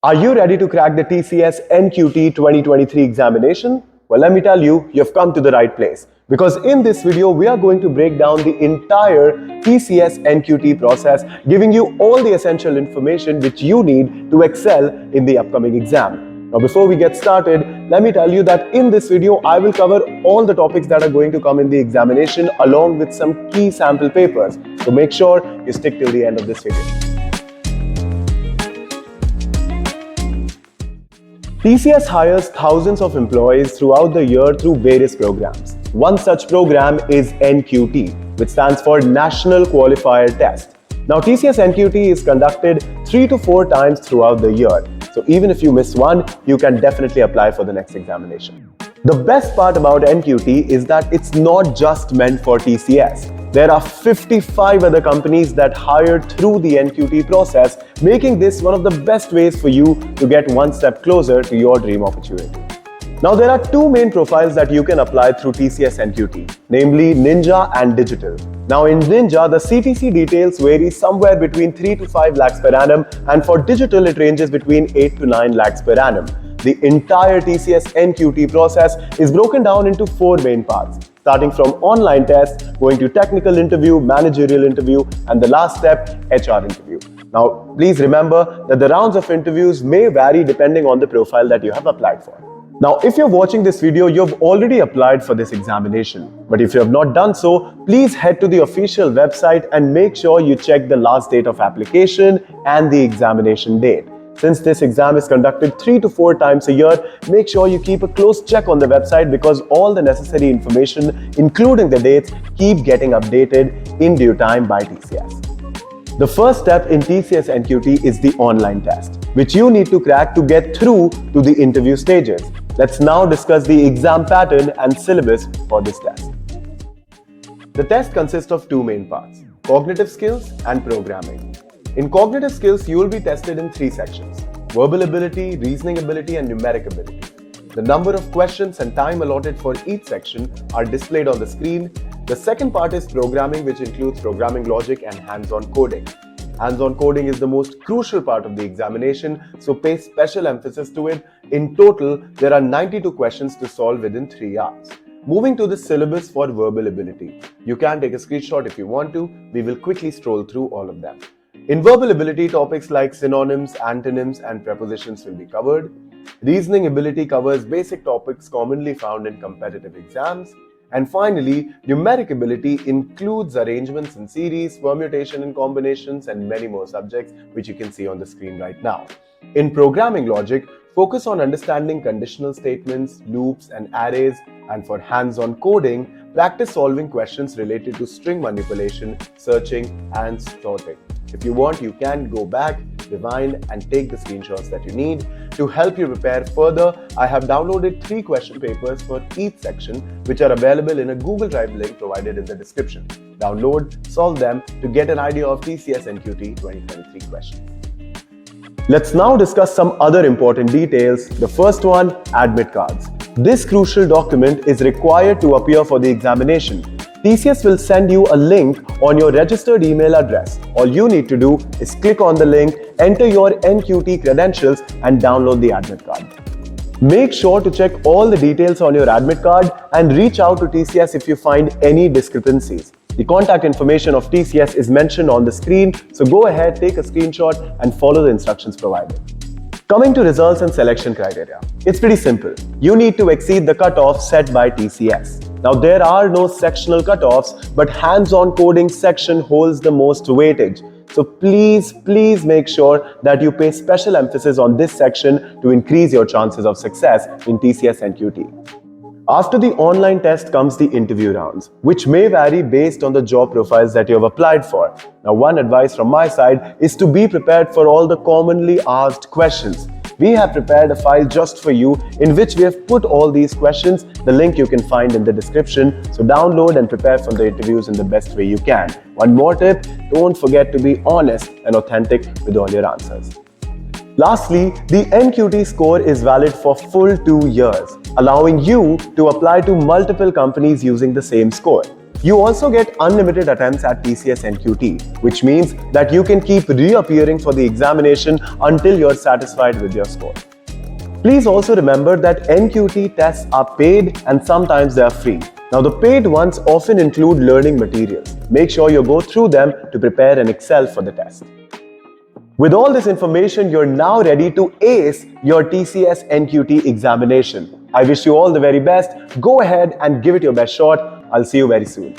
Are you ready to crack the TCS NQT 2023 examination? Well, let me tell you, you've come to the right place. Because in this video, we are going to break down the entire TCS NQT process, giving you all the essential information which you need to excel in the upcoming exam. Now, before we get started, let me tell you that in this video, I will cover all the topics that are going to come in the examination along with some key sample papers. So make sure you stick till the end of this video. TCS hires thousands of employees throughout the year through various programs. One such program is NQT, which stands for National Qualifier Test. Now, TCS NQT is conducted 3 to 4 times throughout the year. So even if you miss one, you can definitely apply for the next examination. The best part about NQT is that it's not just meant for TCS. There are 55 other companies that hire through the NQT process, making this one of the best ways for you to get one step closer to your dream opportunity. Now, there are two main profiles that you can apply through TCS NQT, namely Ninja and Digital. Now, in Ninja, the CTC details vary somewhere between 3 to 5 lakhs per annum, and for Digital, it ranges between 8 to 9 lakhs per annum. The entire TCS NQT process is broken down into 4 main parts, starting from online test, going to technical interview, managerial interview, and the last step, HR interview. Now, please remember that the rounds of interviews may vary depending on the profile that you have applied for. Now, if you're watching this video, you've already applied for this examination. But if you have not done so, please head to the official website and make sure you check the last date of application and the examination date. Since this exam is conducted 3 to 4 times a year, make sure you keep a close check on the website because all the necessary information, including the dates, keep getting updated in due time by TCS. The first step in TCS NQT is the online test, which you need to crack to get through to the interview stages. Let's now discuss the exam pattern and syllabus for this test. The test consists of 2 main parts, cognitive skills and programming. In cognitive skills, you will be tested in 3 sections, verbal ability, reasoning ability, and numeric ability. The number of questions and time allotted for each section are displayed on the screen. The second part is programming, which includes programming logic and hands-on coding. Hands-on coding is the most crucial part of the examination, so pay special emphasis to it. In total, there are 92 questions to solve within 3 hours. Moving to the syllabus for verbal ability. You can take a screenshot if you want to. We will quickly stroll through all of them. In verbal ability, topics like synonyms, antonyms, and prepositions will be covered. Reasoning ability covers basic topics commonly found in competitive exams. And finally, numeric ability includes arrangements in series, permutation and combinations, and many more subjects, which you can see on the screen right now. In programming logic, focus on understanding conditional statements, loops, and arrays. And for hands-on coding, practice solving questions related to string manipulation, searching, and sorting. If you want, you can go back, rewind, and take the screenshots that you need. To help you prepare further, I have downloaded 3 question papers for each section, which are available in a Google Drive link provided in the description. Download, solve them to get an idea of TCS NQT 2023 questions. Let's now discuss some other important details. The first one, admit cards. This crucial document is required to appear for the examination. TCS will send you a link on your registered email address. All you need to do is click on the link, enter your NQT credentials, and download the admit card. Make sure to check all the details on your admit card and reach out to TCS if you find any discrepancies. The contact information of TCS is mentioned on the screen, so go ahead, take a screenshot, and follow the instructions provided. Coming to results and selection criteria, it's pretty simple. You need to exceed the cutoff set by TCS. Now, there are no sectional cutoffs, but hands-on coding section holds the most weightage. So please make sure that you pay special emphasis on this section to increase your chances of success in TCS NQT. After the online test comes the interview rounds, which may vary based on the job profiles that you have applied for. Now, one advice from my side is to be prepared for all the commonly asked questions. We have prepared a file just for you in which we have put all these questions. The link you can find in the description. So download and prepare for the interviews in the best way you can. One more tip, don't forget to be honest and authentic with all your answers. Lastly, the NQT score is valid for full 2 years, allowing you to apply to multiple companies using the same score. You also get unlimited attempts at TCS NQT, which means that you can keep reappearing for the examination until you're satisfied with your score. Please also remember that NQT tests are paid and sometimes they are free. Now, the paid ones often include learning materials. Make sure you go through them to prepare and excel for the test. With all this information, you're now ready to ace your TCS NQT examination. I wish you all the very best. Go ahead and give it your best shot. I'll see you very soon.